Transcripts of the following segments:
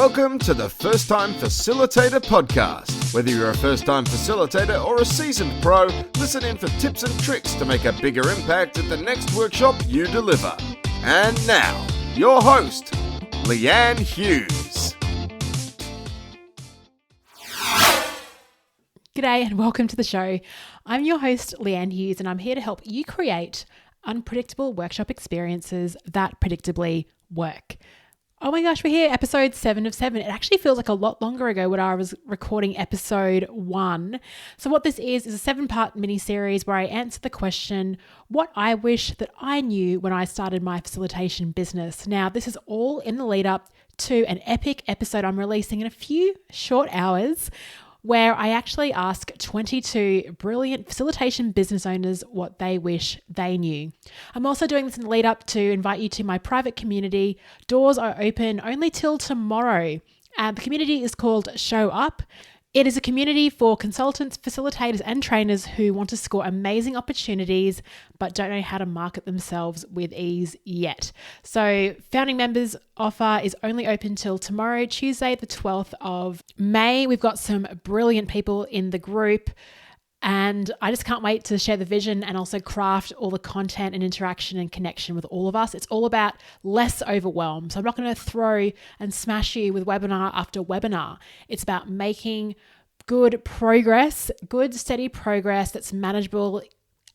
Welcome to the First Time Facilitator podcast. Whether you're a first-time facilitator or a seasoned pro, listen in for tips and tricks to make a bigger impact at the next workshop you deliver. And now, your host, Leanne Hughes. G'day and welcome to the show. I'm your host, Leanne Hughes, and I'm here to help you create unpredictable workshop experiences that predictably work. Oh my gosh, we're here, episode 7 of 7. It actually feels like a lot longer ago when I was recording episode 1. So what this is a 7-part mini-series where I answer the question, what I wish that I knew when I started my facilitation business. Now, this is all in the lead up to an epic episode I'm releasing in a few short hours, where I actually ask 22 brilliant facilitation business owners what they wish they knew. I'm also doing this in the lead up to invite you to my private community. Doors are open only till tomorrow. The community is called Show.Up. It is a community for consultants, facilitators, and trainers who want to score amazing opportunities but don't know how to market themselves with ease yet. So founding members offer is only open till tomorrow, Tuesday, the 12th of May. We've got some brilliant people in the group, and I just can't wait to share the vision and also craft all the content and interaction and connection with all of us. It's all about less overwhelm. So I'm not going to throw and smash you with webinar after webinar. It's about making good progress, good steady progress that's manageable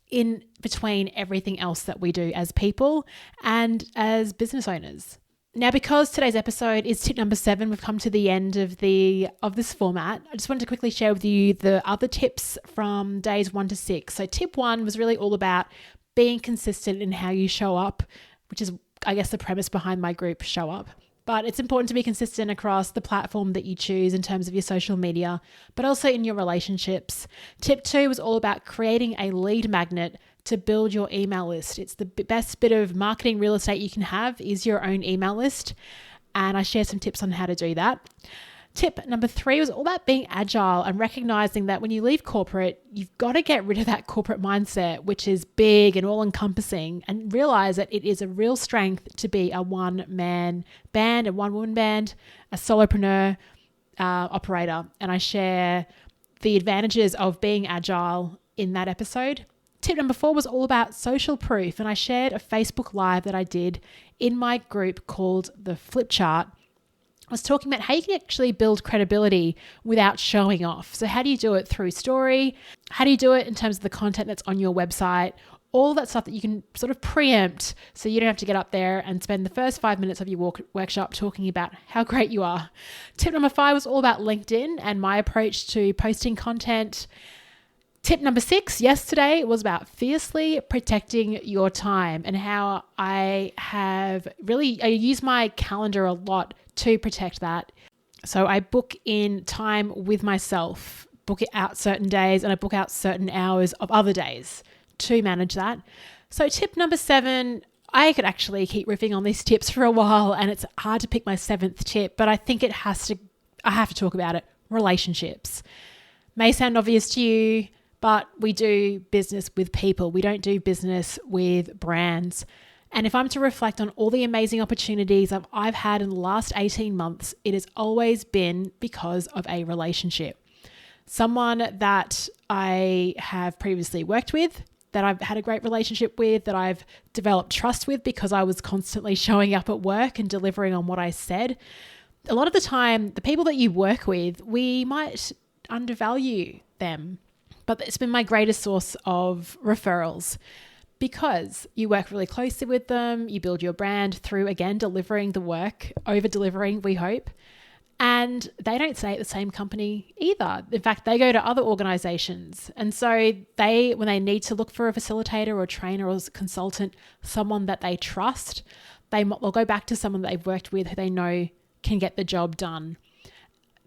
in between everything else that we do as people and as business owners. Now, because today's episode is tip number 7, we've come to the end of this format. I just wanted to quickly share with you the other tips from days 1 to 6. So tip 1 was really all about being consistent in how you show up, which is, I guess, the premise behind my group, Show Up. But it's important to be consistent across the platform that you choose in terms of your social media, but also in your relationships. Tip 2 was all about creating a lead magnet to build your email list. It's the best bit of marketing real estate you can have is your own email list. And I share some tips on how to do that. Tip number 3 was all about being agile and recognizing that when you leave corporate, you've got to get rid of that corporate mindset, which is big and all encompassing, and realize that it is a real strength to be a one-man band, a one-woman band, a solopreneur operator. And I share the advantages of being agile in that episode. Tip number 4 was all about social proof, and I shared a Facebook Live that I did in my group called The Flip Chart. I was talking about how you can actually build credibility without showing off. So how do you do it through story? How do you do it in terms of the content that's on your website? All that stuff that you can sort of preempt so you don't have to get up there and spend the first 5 minutes of your workshop talking about how great you are. Tip number 5 was all about LinkedIn and my approach to posting content. Tip number 6 yesterday was about fiercely protecting your time and how I use my calendar a lot to protect that. So I book in time with myself, book it out certain days, and I book out certain hours of other days to manage that. So tip number 7, I could actually keep riffing on these tips for a while, and it's hard to pick my 7th tip, but I think I have to talk about it. Relationships. May sound obvious to you, but we do business with people. We don't do business with brands. And if I'm to reflect on all the amazing opportunities I've had in the last 18 months, it has always been because of a relationship. Someone that I have previously worked with, that I've had a great relationship with, that I've developed trust with because I was constantly showing up at work and delivering on what I said. A lot of the time, the people that you work with, we might undervalue them. But it's been my greatest source of referrals because you work really closely with them. You build your brand through, again, delivering the work, over-delivering, we hope. And they don't stay at the same company either. In fact, they go to other organizations. And so when they need to look for a facilitator or a trainer or a consultant, someone that they trust, they'll go back to someone that they've worked with who they know can get the job done.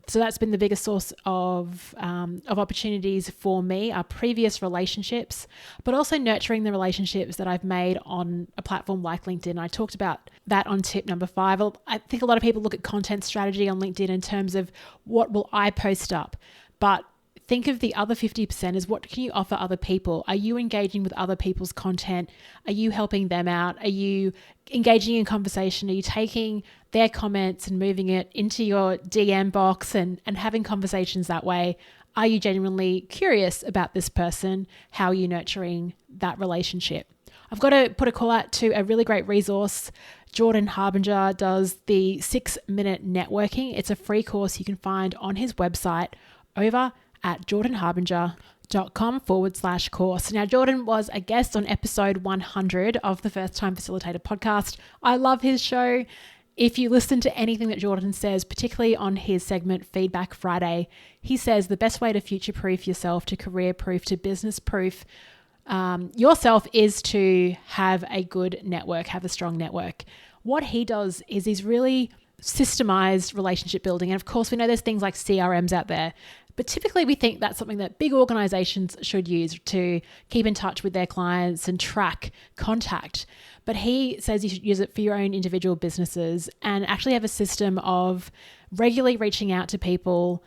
So that's been the biggest source of opportunities for me, our previous relationships, but also nurturing the relationships that I've made on a platform like LinkedIn. I talked about that on tip number 5. I think a lot of people look at content strategy on LinkedIn in terms of what will I post up, but think of the other 50% as what can you offer other people? Are you engaging with other people's content? Are you helping them out? Are you engaging in conversation? Are you taking their comments and moving it into your DM box and having conversations that way? Are you genuinely curious about this person? How are you nurturing that relationship? I've got to put a call out to a really great resource. Jordan Harbinger does the 6-minute networking. It's a free course you can find on his website over at jordanharbinger.com/course. Now, Jordan was a guest on episode 100 of the First Time Facilitator podcast. I love his show. If you listen to anything that Jordan says, particularly on his segment Feedback Friday, he says the best way to future-proof yourself, to career-proof, to business-proof yourself is to have a good network, have a strong network. What he does is he's really systemized relationship building. And of course, we know there's things like CRMs out there, but typically we think that's something that big organizations should use to keep in touch with their clients and track contact. But he says you should use it for your own individual businesses and actually have a system of regularly reaching out to people,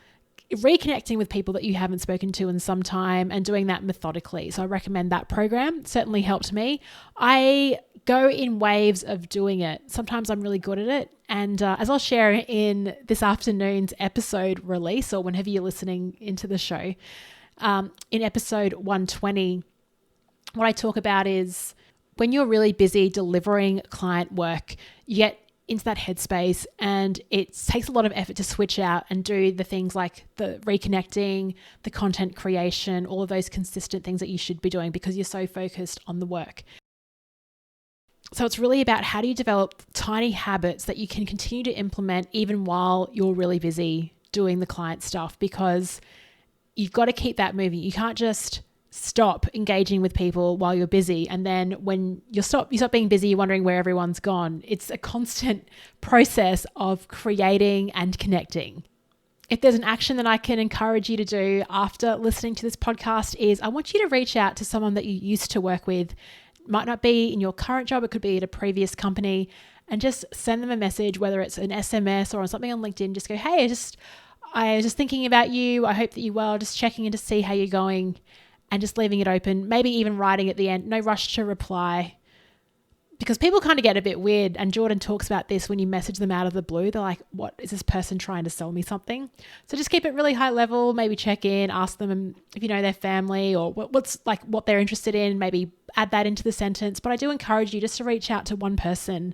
reconnecting with people that you haven't spoken to in some time, and doing that methodically. So I recommend that program. It certainly helped me. I go in waves of doing it. Sometimes I'm really good at it. And as I'll share in this afternoon's episode release, or whenever you're listening into the show, in episode 120, what I talk about is when you're really busy delivering client work, you get into that headspace and it takes a lot of effort to switch out and do the things like the reconnecting, the content creation, all of those consistent things that you should be doing because you're so focused on the work. So it's really about how do you develop tiny habits that you can continue to implement even while you're really busy doing the client stuff, because you've got to keep that moving. You can't just stop engaging with people while you're busy, and then when you stop being busy, you're wondering where everyone's gone. It's a constant process of creating and connecting. If there's an action that I can encourage you to do after listening to this podcast is I want you to reach out to someone that you used to work with. It might not be in your current job, it could be at a previous company, and just send them a message, whether it's an SMS or on something on LinkedIn. Just go, hey, I was just thinking about you. I hope that you're well, just checking in to see how you're going. And just leaving it open, maybe even writing at the end, no rush to reply. Because people kind of get a bit weird, and Jordan talks about this when you message them out of the blue. They're like, what, is this person trying to sell me something? So just keep it really high level, maybe check in, ask them if you know their family or what they're interested in, maybe add that into the sentence. But I do encourage you just to reach out to one person.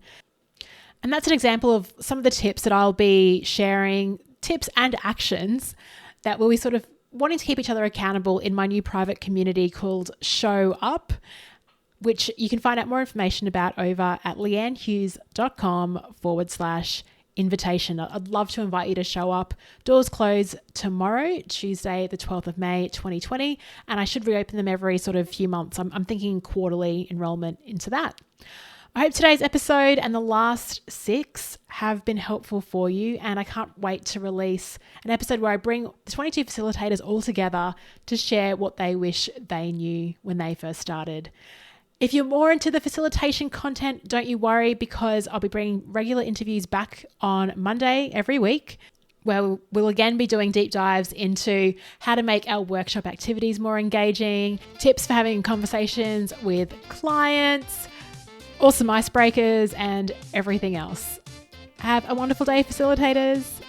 And that's an example of some of the tips that I'll be sharing, tips and actions that will be sort of wanting to keep each other accountable in my new private community called Show.Up, which you can find out more information about over at leannehughes.com/invitation. I'd love to invite you to show up. Doors close tomorrow, Tuesday, the 12th of May, 2020, and I should reopen them every sort of few months. I'm thinking quarterly enrollment into that. I hope today's episode and the last 6 have been helpful for you, and I can't wait to release an episode where I bring the 22 facilitators all together to share what they wish they knew when they first started. If you're more into the facilitation content, don't you worry, because I'll be bringing regular interviews back on Monday every week, where we'll again be doing deep dives into how to make our workshop activities more engaging, tips for having conversations with clients, awesome icebreakers, and everything else. Have a wonderful day, facilitators.